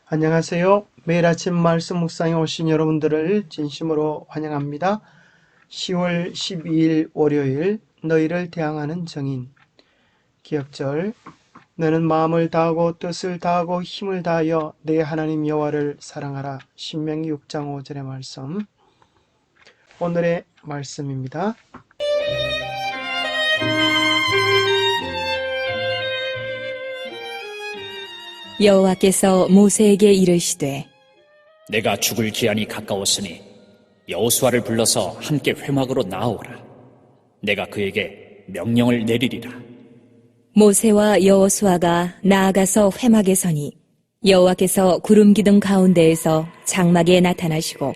안녕하세요. 매일 아침 말씀 묵상에 오신 여러분들을 진심으로 환영합니다. 10월 12일 월요일 너희를 대항하는 정인 기억절 너는 마음을 다하고 뜻을 다하고 힘을 다하여 내 하나님 여호와를 사랑하라. 신명기 6장 5절의 말씀. 오늘의 말씀입니다. 여호와께서 모세에게 이르시되 내가 죽을 기한이 가까웠으니 여호수아를 불러서 함께 회막으로 나아오라. 내가 그에게 명령을 내리리라. 모세와 여호수아가 나아가서 회막에 서니 여호와께서 구름 기둥 가운데에서 장막에 나타나시고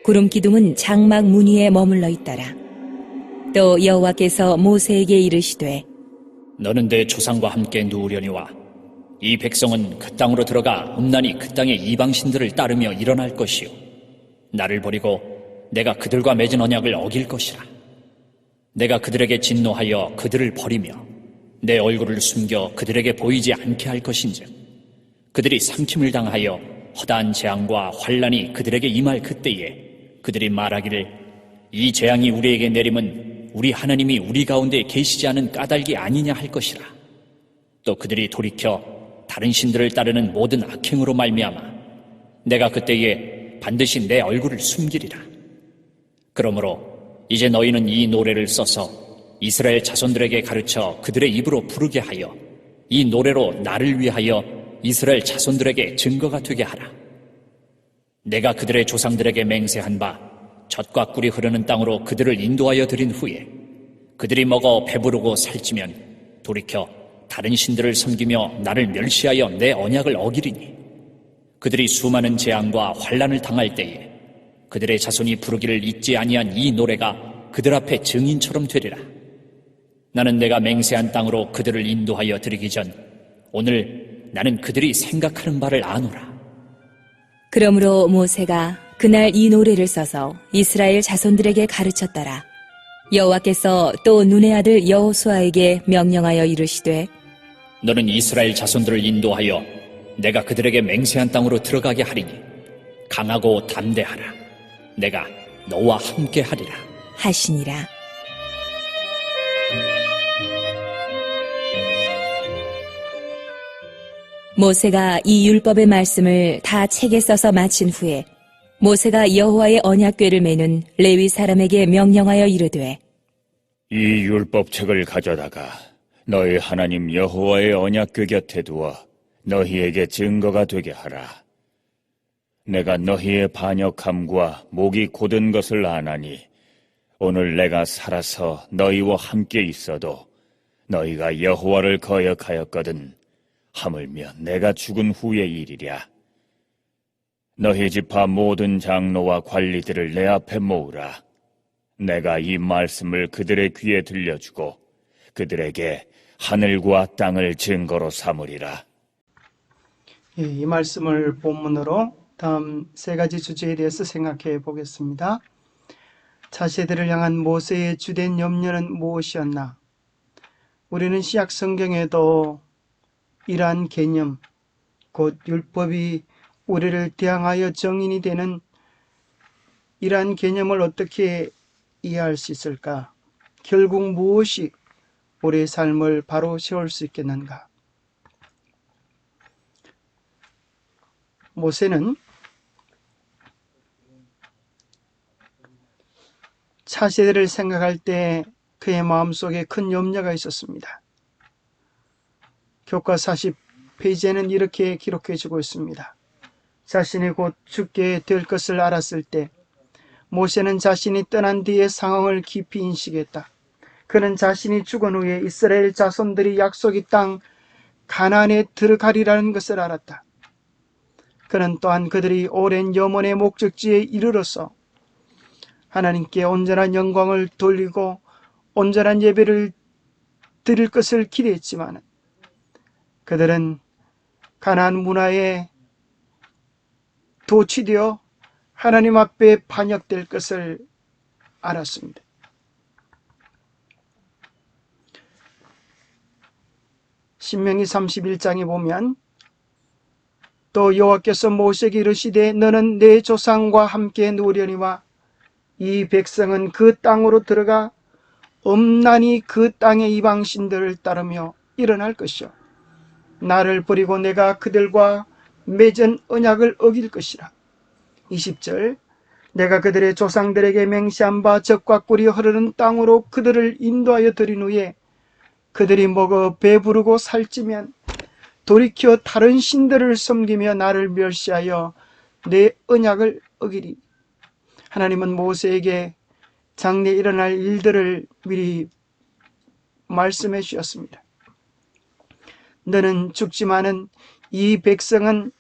구름 기둥은 장막 문 위에 머물러 있더라. 또 여호와께서 모세에게 이르시되 너는 내 조상과 함께 누우려니와 이 백성은 그 땅으로 들어가 음란히 그 땅의 이방신들을 따르며 일어날 것이요 나를 버리고 내가 그들과 맺은 언약을 어길 것이라. 내가 그들에게 진노하여 그들을 버리며 내 얼굴을 숨겨 그들에게 보이지 않게 할 것인즉 그들이 삼킴을 당하여 허다한 재앙과 환난이 그들에게 임할 그때에 그들이 말하기를 이 재앙이 우리에게 내림은 우리 하나님이 우리 가운데 계시지 않은 까닭이 아니냐 할 것이라. 또 그들이 돌이켜 다른 신들을 따르는 모든 악행으로 말미암아 내가 그때에 반드시 내 얼굴을 숨기리라. 그러므로 이제 너희는 이 노래를 써서 이스라엘 자손들에게 가르쳐 그들의 입으로 부르게 하여 이 노래로 나를 위하여 이스라엘 자손들에게 증거가 되게 하라. 내가 그들의 조상들에게 맹세한 바 젖과 꿀이 흐르는 땅으로 그들을 인도하여 드린 후에 그들이 먹어 배부르고 살찌면 돌이켜 다른 신들을 섬기며 나를 멸시하여 내 언약을 어기리니 그들이 수많은 재앙과 환난을 당할 때에 그들의 자손이 부르기를 잊지 아니한 이 노래가 그들 앞에 증인처럼 되리라. 나는 내가 맹세한 땅으로 그들을 인도하여 드리기 전 오늘 나는 그들이 생각하는 바를 아노라. 그러므로 모세가 그날 이 노래를 써서 이스라엘 자손들에게 가르쳤더라. 여호와께서 또 눈의 아들 여호수아에게 명령하여 이르시되 너는 이스라엘 자손들을 인도하여 내가 그들에게 맹세한 땅으로 들어가게 하리니 강하고 담대하라. 내가 너와 함께 하리라 하시니라. 모세가 이 율법의 말씀을 다 책에 써서 마친 후에 모세가 여호와의 언약궤를 메는 레위 사람에게 명령하여 이르되 이 율법책을 가져다가 너희 하나님 여호와의 언약궤 곁에 두어 너희에게 증거가 되게 하라. 내가 너희의 반역함과 목이 곧은 것을 아나니 오늘 내가 살아서 너희와 함께 있어도 너희가 여호와를 거역하였거든 하물며 내가 죽은 후의 일이랴. 너희 지파 모든 장로와 관리들을 내 앞에 모으라. 내가 이 말씀을 그들의 귀에 들려주고 그들에게 하늘과 땅을 증거로 삼으리라. 이 말씀을 본문으로 다음 세 가지 주제에 대해서 생각해 보겠습니다. 차세대를 향한 모세의 주된 염려는 무엇이었나? 우리는 신약 성경에도 이러한 개념, 곧 율법이 우리를 대항하여 정인이 되는 이러한 개념을 어떻게 이해할 수 있을까? 결국 무엇이 우리의 삶을 바로 세울 수 있겠는가? 모세는 차세대를 생각할 때 그의 마음속에 큰 염려가 있었습니다. 교과 40페이지에는 이렇게 기록해 주고 있습니다. 자신이 곧 죽게 될 것을 알았을 때 모세는 자신이 떠난 뒤의 상황을 깊이 인식했다. 그는 자신이 죽은 후에 이스라엘 자손들이 약속의 땅 가나안에 들어가리라는 것을 알았다. 그는 또한 그들이 오랜 염원의 목적지에 이르러서 하나님께 온전한 영광을 돌리고 온전한 예배를 드릴 것을 기대했지만 그들은 가나안 문화에 도취되어 하나님 앞에 반역될 것을 알았습니다. 신명기 31장에 보면 또 여호와께서 모세에게 이르시되 너는 내 조상과 함께 누우려니와 이 백성은 그 땅으로 들어가 엄란히 그 땅의 이방신들을 따르며 일어날 것이요 나를 버리고 내가 그들과 맺은 언약을 어길 것이라. 20절 내가 그들의 조상들에게 맹세한 바 젖과 꿀이 흐르는 땅으로 그들을 인도하여 들인 후에 그들이 먹어 배부르고 살찌면 돌이켜 다른 신들을 섬기며 나를 멸시하여 내 언약을 어기리. 하나님은 모세에게 장래에 일어날 일들을 미리 말씀해 주셨습니다. 너는 죽지만은 이 백성은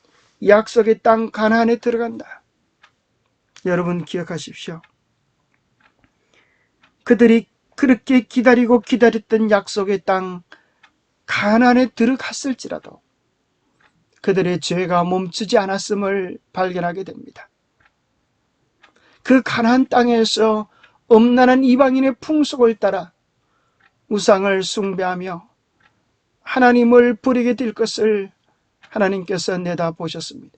약속의 땅 가나안에 들어간다. 여러분 기억하십시오. 그들이 그렇게 기다리고 기다렸던 약속의 땅 가나안에 들어갔을지라도 그들의 죄가 멈추지 않았음을 발견하게 됩니다. 그 가나안 땅에서 엄란한 이방인의 풍속을 따라 우상을 숭배하며 하나님을 버리게 될 것을 하나님께서 내다보셨습니다.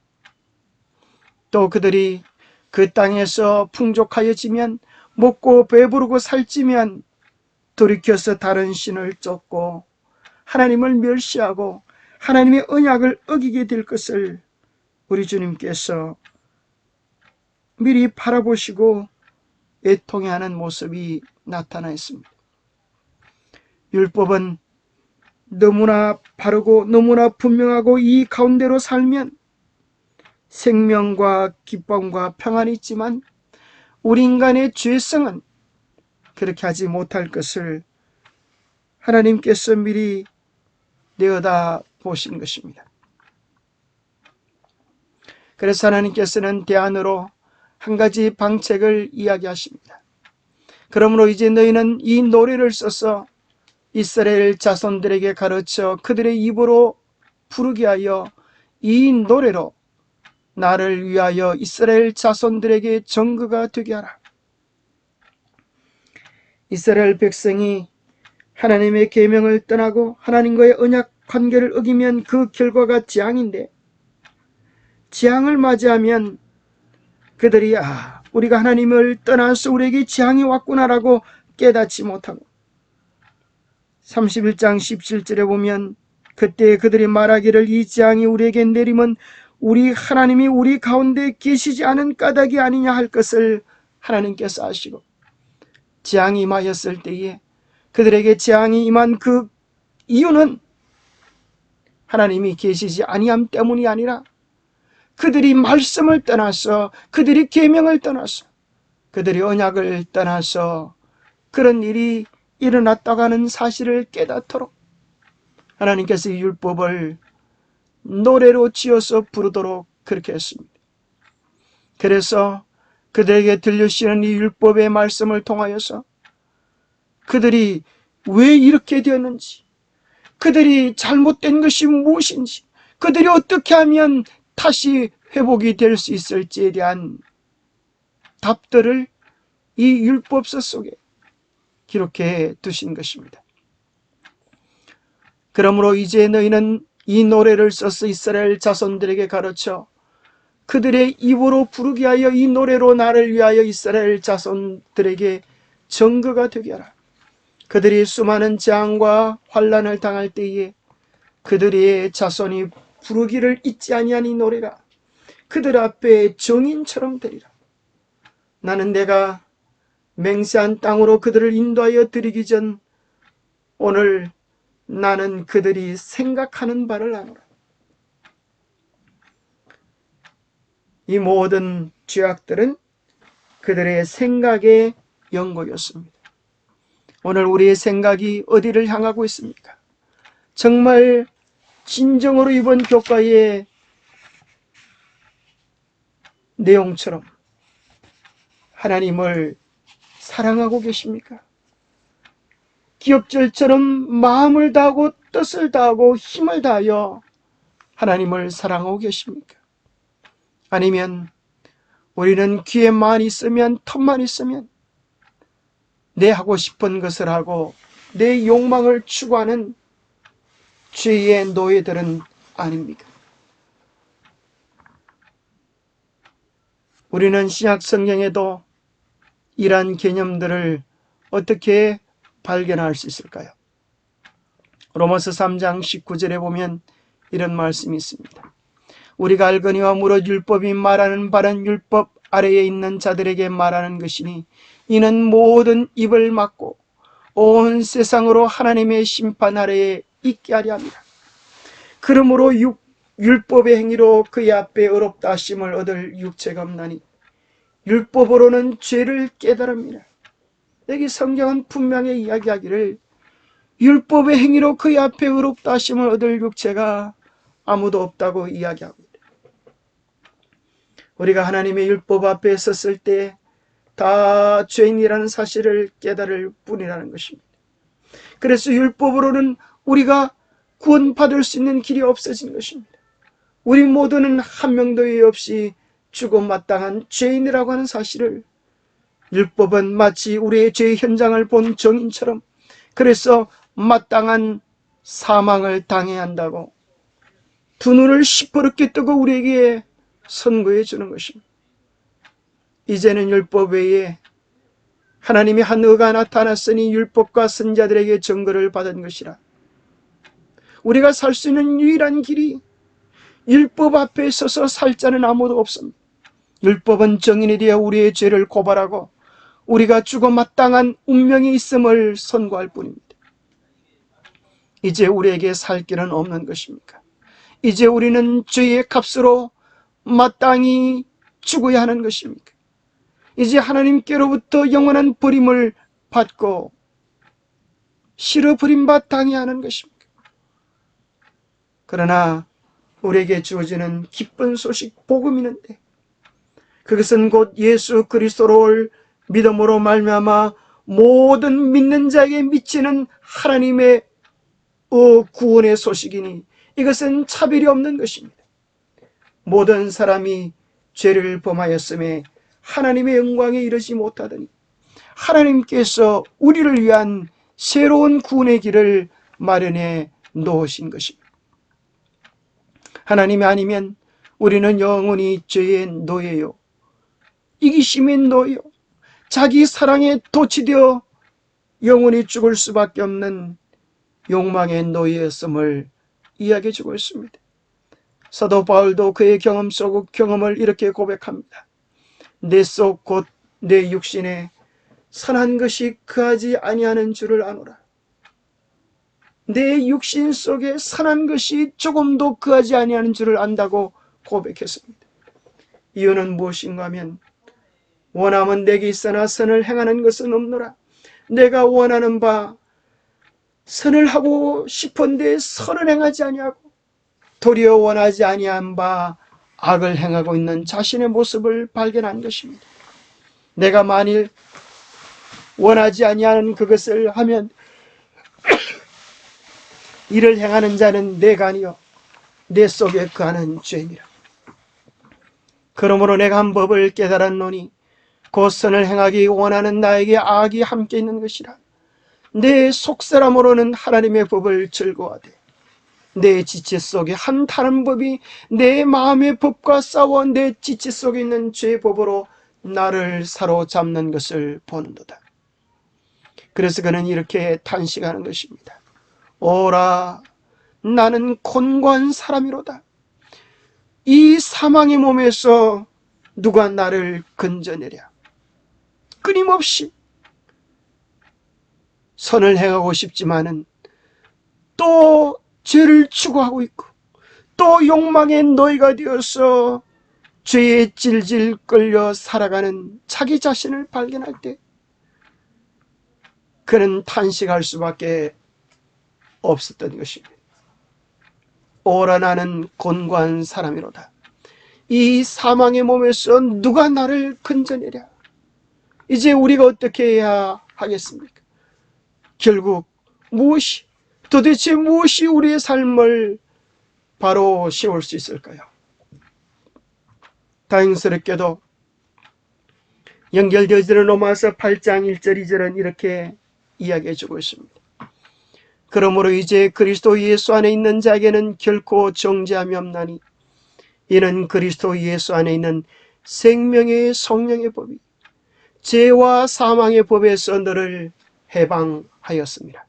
또 그들이 그 땅에서 풍족하여지면 먹고 배부르고 살찌면 돌이켜서 다른 신을 쫓고 하나님을 멸시하고 하나님의 언약을 어기게 될 것을 우리 주님께서 미리 바라보시고 애통해하는 모습이 나타나 있습니다. 율법은 너무나 바르고 너무나 분명하고 이 가운데로 살면 생명과 기쁨과 평안이 있지만 우리 인간의 죄성은 그렇게 하지 못할 것을 하나님께서 미리 내어다 보신 것입니다. 그래서 하나님께서는 대안으로 한 가지 방책을 이야기하십니다. 그러므로 이제 너희는 이 노래를 써서 이스라엘 자손들에게 가르쳐 그들의 입으로 부르게 하여 이 노래로 나를 위하여 이스라엘 자손들에게 증거가 되게 하라. 이스라엘 백성이 하나님의 계명을 떠나고 하나님과의 언약 관계를 어기면 그 결과가 재앙인데, 재앙을 맞이하면 그들이 우리가 하나님을 떠나서 우리에게 재앙이 왔구나라고 깨닫지 못하고 31장 17절에 보면 그때 그들이 말하기를 이 재앙이 우리에게 내리면 우리 하나님이 우리 가운데 계시지 않은 까닭이 아니냐 할 것을 하나님께서 아시고 재앙이 임하였을 때에 그들에게 재앙이 임한 그 이유는 하나님이 계시지 아니함 때문이 아니라 그들이 말씀을 떠나서 그들이 계명을 떠나서 그들이 언약을 떠나서 그런 일이 일어났다고 하는 사실을 깨닫도록 하나님께서 이 율법을 노래로 지어서 부르도록 그렇게 했습니다. 그래서 그들에게 들려주시는 이 율법의 말씀을 통하여서 그들이 왜 이렇게 되었는지, 그들이 잘못된 것이 무엇인지, 그들이 어떻게 하면 다시 회복이 될 수 있을지에 대한 답들을 이 율법서 속에 기록해 두신 것입니다. 그러므로 이제 너희는 이 노래를 써서 이스라엘 자손들에게 가르쳐 그들의 입으로 부르게 하여 이 노래로 나를 위하여 이스라엘 자손들에게 증거가 되게 하라. 그들이 수많은 재앙과 환난을 당할 때에 그들의 자손이 부르기를 잊지 아니한 이 노래가 그들 앞에 정인처럼 되리라. 나는 내가 맹세한 땅으로 그들을 인도하여 드리기 전 오늘 나는 그들이 생각하는 바를 아노라. 이 모든 죄악들은 그들의 생각의 연고였습니다. 오늘 우리의 생각이 어디를 향하고 있습니까? 정말 진정으로 이번 교과의 내용처럼 하나님을 사랑하고 계십니까? 기업절처럼 마음을 다하고 뜻을 다하고 힘을 다하여 하나님을 사랑하고 계십니까? 아니면 우리는 귀에만 있으면, 턱만 있으면 내 하고 싶은 것을 하고 내 욕망을 추구하는 죄의 노예들은 아닙니까? 우리는 신약 성경에도 이러한 개념들을 어떻게 발견할 수 있을까요? 로마서 3장 19절에 보면 이런 말씀이 있습니다. 우리가 알거니와 무릇 율법이 말하는 바는 율법 아래에 있는 자들에게 말하는 것이니 이는 모든 입을 막고 온 세상으로 하나님의 심판 아래에 있게 하려 합니다. 그러므로 율법의 행위로 그의 앞에 의롭다 하심을 얻을 육체가 없나니 율법으로는 죄를 깨달음이라. 여기 성경은 분명히 이야기하기를 율법의 행위로 그의 앞에 의롭다 하심을 얻을 육체가 아무도 없다고 이야기하고 있다. 우리가 하나님의 율법 앞에 섰을 때 다 죄인이라는 사실을 깨달을 뿐이라는 것입니다. 그래서 율법으로는 우리가 구원받을 수 있는 길이 없어진 것입니다. 우리 모두는 한 명도 예외 없이 죽어 마땅한 죄인이라고 하는 사실을, 율법은 마치 우리의 죄의 현장을 본 정인처럼 그래서 마땅한 사망을 당해야 한다고 두 눈을 시퍼렇게 뜨고 우리에게 선고해 주는 것입니다. 이제는 율법 외에 하나님의 한 의가 나타났으니 율법과 선자들에게 증거를 받은 것이라. 우리가 살 수 있는 유일한 길이 율법 앞에 서서 살 자는 아무도 없습니다. 율법은 정인이 되어 우리의 죄를 고발하고 우리가 죽어 마땅한 운명이 있음을 선고할 뿐입니다. 이제 우리에게 살 길은 없는 것입니까? 이제 우리는 죄의 값으로 마땅히 죽어야 하는 것입니까? 이제 하나님께로부터 영원한 버림을 받고 싫어 버림받 당해야 하는 것입니까? 그러나 우리에게 주어지는 기쁜 소식 복음이 있는데 그것은 곧 예수 그리스도로 올 믿음으로 말미암아 모든 믿는 자에게 미치는 하나님의 구원의 소식이니 이것은 차별이 없는 것입니다. 모든 사람이 죄를 범하였음에 하나님의 영광에 이르지 못하더니 하나님께서 우리를 위한 새로운 구원의 길을 마련해 놓으신 것입니다. 하나님이 아니면 우리는 영원히 죄의 노예요, 이기심의 노예요, 자기 사랑에 도취되어 영원히 죽을 수밖에 없는 욕망의 노예였음을 이야기해 주고 있습니다. 사도 바울도 그의 경험 속 경험을 이렇게 고백합니다. 내 속 곧 내 육신에 선한 것이 거하지 아니하는 줄을 아노라. 내 육신 속에 선한 것이 조금도 거하지 아니하는 줄을 안다고 고백했습니다. 이유는 무엇인가 하면 원함은 내게 있으나 선을 행하는 것은 없노라. 내가 원하는 바 선을 하고 싶은데 선을 행하지 아니하고 도리어 원하지 아니한 바 악을 행하고 있는 자신의 모습을 발견한 것입니다. 내가 만일 원하지 아니하는 그것을 하면 이를 행하는 자는 내가 아니요 내 속에 거하는 죄니라. 그러므로 내가 한 법을 깨달았노니 곧 선을 행하기 원하는 나에게 악이 함께 있는 것이라. 내 속사람으로는 하나님의 법을 즐거워하되 내 지체 속에 한 다른 법이 내 마음의 법과 싸워 내 지체 속에 있는 죄의 법으로 나를 사로잡는 것을 보는도다. 그래서 그는 이렇게 탄식하는 것입니다. 오라, 나는 곤고한 사람이로다. 이 사망의 몸에서 누가 나를 건져내랴. 끊임없이 선을 행하고 싶지만은 또 죄를 추구하고 있고 또 욕망의 노예가 되어서 죄에 질질 끌려 살아가는 자기 자신을 발견할 때 그는 탄식할 수밖에 없었던 것입니다. 오라, 나는 곤고한 사람이로다. 이 사망의 몸에서 누가 나를 건져내랴. 이제 우리가 어떻게 해야 하겠습니까? 결국 도대체 무엇이 우리의 삶을 바로 세울 수 있을까요? 다행스럽게도 연결되어지는 로마서 8장 1절 2절은 이렇게 이야기해 주고 있습니다. 그러므로 이제 그리스도 예수 안에 있는 자에게는 결코 정죄함이 없나니 이는 그리스도 예수 안에 있는 생명의 성령의 법이 죄와 사망의 법에서 너를 해방하였습니다.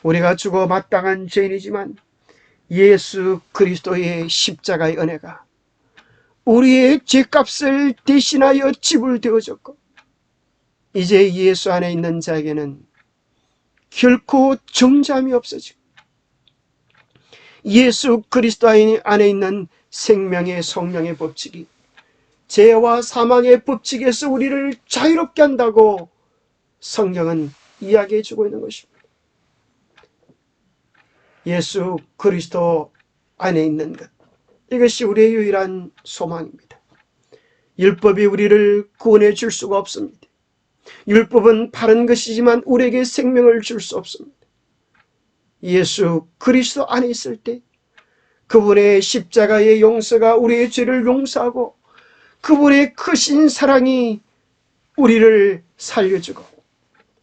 우리가 죽어 마땅한 죄인이지만 예수 그리스도의 십자가의 은혜가 우리의 죄값을 대신하여 지불되어졌고, 이제 예수 안에 있는 자에게는 결코 정죄함이 없어지고 예수 그리스도 안에 있는 생명의 성령의 법칙이 죄와 사망의 법칙에서 우리를 자유롭게 한다고 성경은 이야기해 주고 있는 것입니다. 예수 그리스도 안에 있는 것, 이것이 우리의 유일한 소망입니다. 율법이 우리를 구원해 줄 수가 없습니다. 율법은 바른 것이지만 우리에게 생명을 줄 수 없습니다. 예수 그리스도 안에 있을 때 그분의 십자가의 용서가 우리의 죄를 용서하고 그분의 크신 사랑이 우리를 살려주고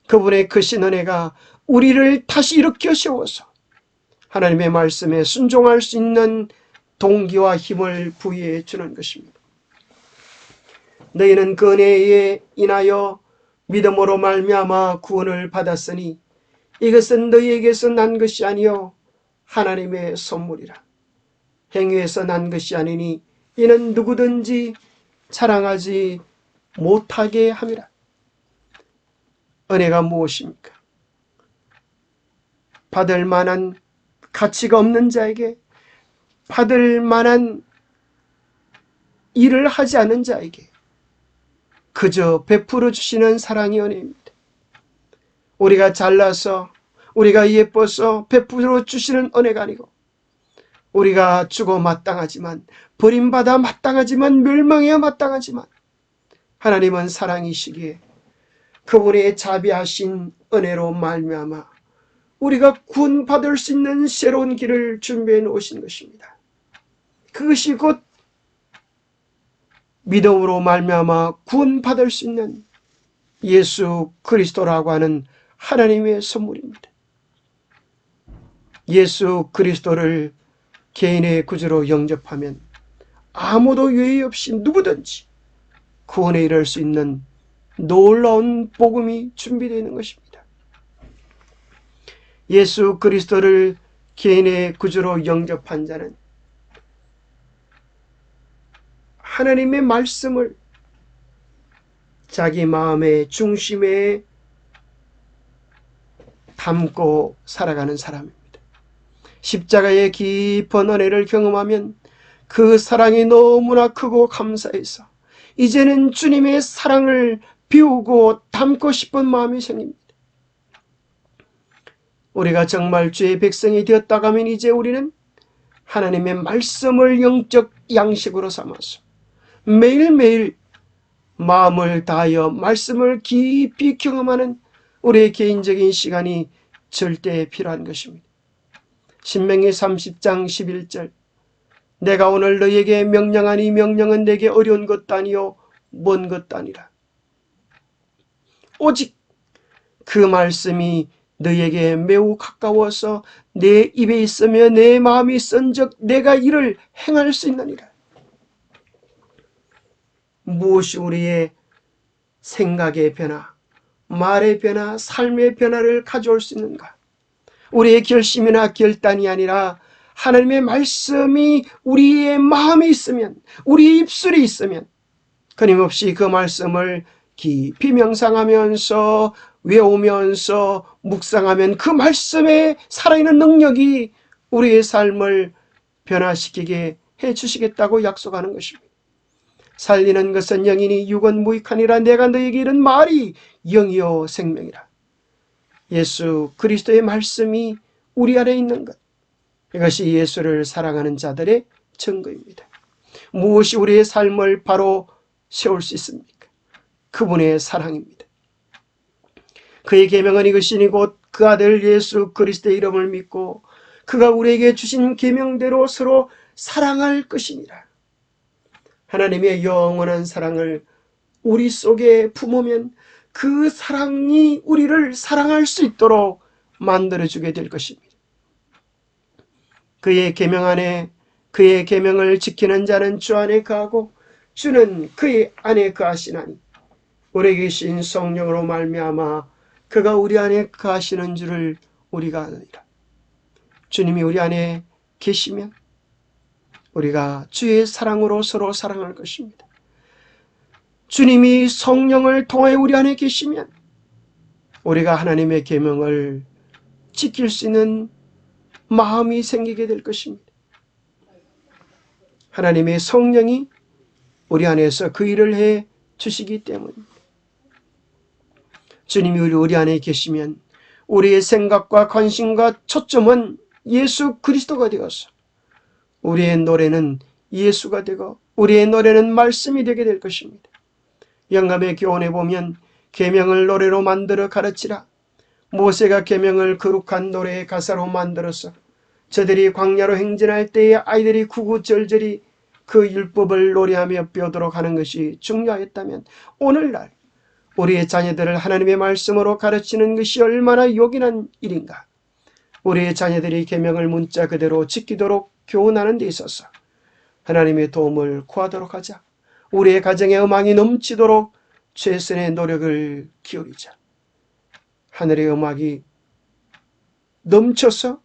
그분의 크신 은혜가 우리를 다시 일으켜 세워서 하나님의 말씀에 순종할 수 있는 동기와 힘을 부여해 주는 것입니다. 너희는 그 은혜에 인하여 믿음으로 말미암아 구원을 받았으니 이것은 너희에게서 난 것이 아니요 하나님의 선물이라. 행위에서 난 것이 아니니 이는 누구든지 자랑하지 못하게 함이라. 은혜가 무엇입니까? 받을 만한 가치가 없는 자에게, 받을 만한 일을 하지 않은 자에게 그저 베풀어 주시는 사랑의 은혜입니다. 우리가 잘나서, 우리가 예뻐서 베풀어 주시는 은혜가 아니고, 우리가 죽어 마땅하지만, 버림받아 마땅하지만, 멸망해야 마땅하지만 하나님은 사랑이시기에 그분의 자비하신 은혜로 말미암아 우리가 구원받을 수 있는 새로운 길을 준비해 놓으신 것입니다. 그것이 곧 믿음으로 말미암아 구원받을 수 있는 예수 그리스도라고 하는 하나님의 선물입니다. 예수 그리스도를 개인의 구주로 영접하면 아무도 예의 없이 누구든지 구원에 이를 수 있는 놀라운 복음이 준비되어 있는 것입니다. 예수 그리스도를 개인의 구주로 영접한 자는 하나님의 말씀을 자기 마음의 중심에 담고 살아가는 사람입니다. 십자가의 깊은 은혜를 경험하면 그 사랑이 너무나 크고 감사해서 이제는 주님의 사랑을 비우고 담고 싶은 마음이 생깁니다. 우리가 정말 주의 백성이 되었다고 하면 이제 우리는 하나님의 말씀을 영적 양식으로 삼아서 매일매일 마음을 다하여 말씀을 깊이 경험하는 우리의 개인적인 시간이 절대 필요한 것입니다. 신명기 30장 11절, 내가 오늘 너희에게 명령하니 이 명령은 내게 어려운 것도 아니요 먼 것도 아니라 오직 그 말씀이 너희에게 매우 가까워서 내 입에 있으며 내 마음이 있은즉 내가 이를 행할 수 있느니라. 무엇이 우리의 생각의 변화, 말의 변화, 삶의 변화를 가져올 수 있는가? 우리의 결심이나 결단이 아니라 하나님의 말씀이 우리의 마음에 있으면, 우리의 입술에 있으면 끊임없이 그 말씀을 깊이 명상하면서 외우면서 묵상하면 그 말씀에 살아있는 능력이 우리의 삶을 변화시키게 해주시겠다고 약속하는 것입니다. 살리는 것은 영이니 육은 무익하니라. 내가 너에게 이른 말이 영이요 생명이라. 예수 그리스도의 말씀이 우리 안에 있는 것, 이것이 예수를 사랑하는 자들의 증거입니다. 무엇이 우리의 삶을 바로 세울 수 있습니까? 그분의 사랑입니다. 그의 계명은 이것이니 곧 그 아들 예수 그리스도의 이름을 믿고 그가 우리에게 주신 계명대로 서로 사랑할 것이니라. 하나님의 영원한 사랑을 우리 속에 품으면 그 사랑이 우리를 사랑할 수 있도록 만들어주게 될 것입니다. 그의 계명 안에, 그의 계명을 지키는 자는 주 안에 거하고 주는 그의 안에 거하시나니 우리 계신 성령으로 말미암아 그가 우리 안에 거하시는 줄을 우리가 아느니라. 주님이 우리 안에 계시면 우리가 주의 사랑으로 서로 사랑할 것입니다. 주님이 성령을 통해 우리 안에 계시면 우리가 하나님의 계명을 지킬 수 있는 마음이 생기게 될 것입니다. 하나님의 성령이 우리 안에서 그 일을 해 주시기 때문입니다. 주님이 우리 안에 계시면 우리의 생각과 관심과 초점은 예수 그리스도가 되어서 우리의 노래는 예수가 되고 우리의 노래는 말씀이 되게 될 것입니다. 영감의 교훈에 보면 계명을 노래로 만들어 가르치라. 모세가 계명을 거룩한 노래의 가사로 만들어서 저들이 광야로 행진할 때에 아이들이 구구절절히 그 율법을 노래하며 배우도록 하는 것이 중요했다면 오늘날 우리의 자녀들을 하나님의 말씀으로 가르치는 것이 얼마나 요긴한 일인가. 우리의 자녀들이 계명을 문자 그대로 지키도록 교훈하는 데 있어서 하나님의 도움을 구하도록 하자. 우리의 가정에 음악이 넘치도록 최선의 노력을 기울이자. 하늘의 음악이 넘쳐서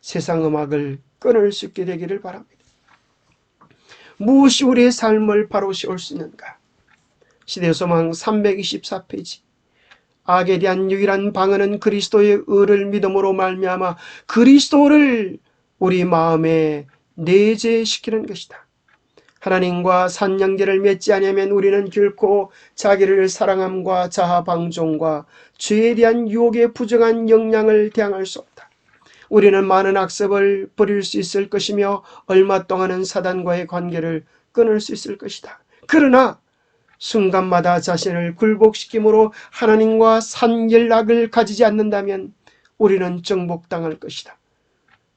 세상 음악을 끊을 수 있게 되기를 바랍니다. 무엇이 우리의 삶을 바로 세울 수 있는가? 시대소망 324페이지. 악에 대한 유일한 방어는 그리스도의 의를 믿음으로 말미암아 그리스도를 우리 마음에 내재시키는 것이다. 하나님과 산양제를 맺지 아니하면 우리는 결코 자기를 사랑함과 자아 방종과 죄에 대한 유혹에 부정한 영향을 대항할 수 없다. 우리는 많은 악습을 버릴 수 있을 것이며 얼마 동안은 사단과의 관계를 끊을 수 있을 것이다. 그러나 순간마다 자신을 굴복시킴으로 하나님과 산 연락을 가지지 않는다면 우리는 정복당할 것이다.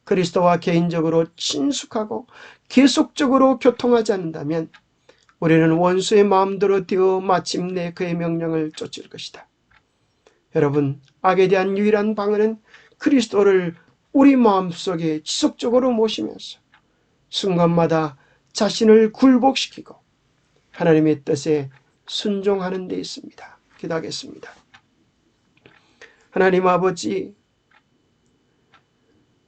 그리스도와 개인적으로 친숙하고 계속적으로 교통하지 않는다면 우리는 원수의 마음대로 되어 마침내 그의 명령을 쫓을 것이다. 여러분, 악에 대한 유일한 방어는 그리스도를 우리 마음속에 지속적으로 모시면서 순간마다 자신을 굴복시키고 하나님의 뜻에 순종하는 데 있습니다. 기도하겠습니다. 하나님 아버지,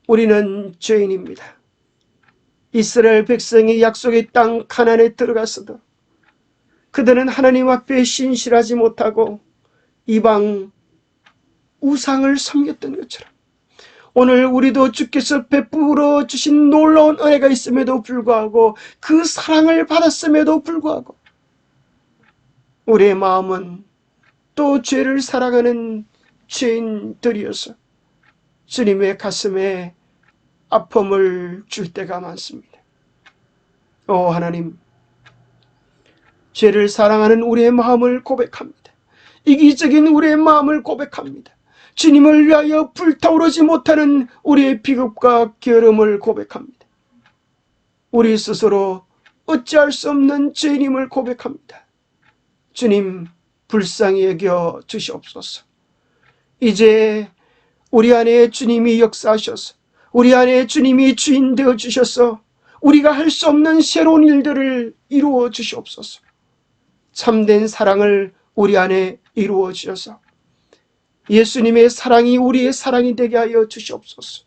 우리는 죄인입니다. 이스라엘 백성이 약속의 땅 가나안에 들어갔어도 그들은 하나님 앞에 신실하지 못하고 이방 우상을 섬겼던 것처럼 오늘 우리도 주께서 베풀어 주신 놀라운 은혜가 있음에도 불구하고 그 사랑을 받았음에도 불구하고 우리의 마음은 또 죄를 사랑하는 죄인들이어서 주님의 가슴에 아픔을 줄 때가 많습니다. 오 하나님, 죄를 사랑하는 우리의 마음을 고백합니다. 이기적인 우리의 마음을 고백합니다. 주님을 위하여 불타오르지 못하는 우리의 비겁과 게으름을 고백합니다. 우리 스스로 어찌할 수 없는 죄인임을 고백합니다. 주님, 불쌍히 여겨 주시옵소서. 이제 우리 안에 주님이 역사하셔서 우리 안에 주님이 주인 되어 주셔서 우리가 할 수 없는 새로운 일들을 이루어 주시옵소서. 참된 사랑을 우리 안에 이루어 주셔서 예수님의 사랑이 우리의 사랑이 되게 하여 주시옵소서.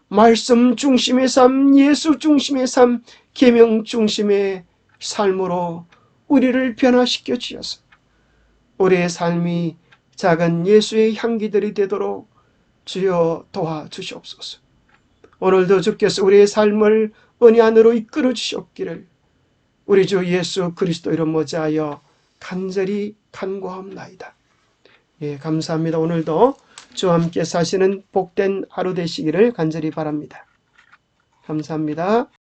말씀 중심의 삶, 예수 중심의 삶, 계명 중심의 삶으로 우리를 변화시켜 주셔서 우리의 삶이 작은 예수의 향기들이 되도록 주여 도와주시옵소서. 오늘도 주께서 우리의 삶을 은혜 안으로 이끌어 주시옵기를 우리 주 예수 그리스도 이름 모자하여 간절히 간구하옵나이다. 예, 감사합니다. 오늘도 주와 함께 사시는 복된 하루 되시기를 간절히 바랍니다. 감사합니다.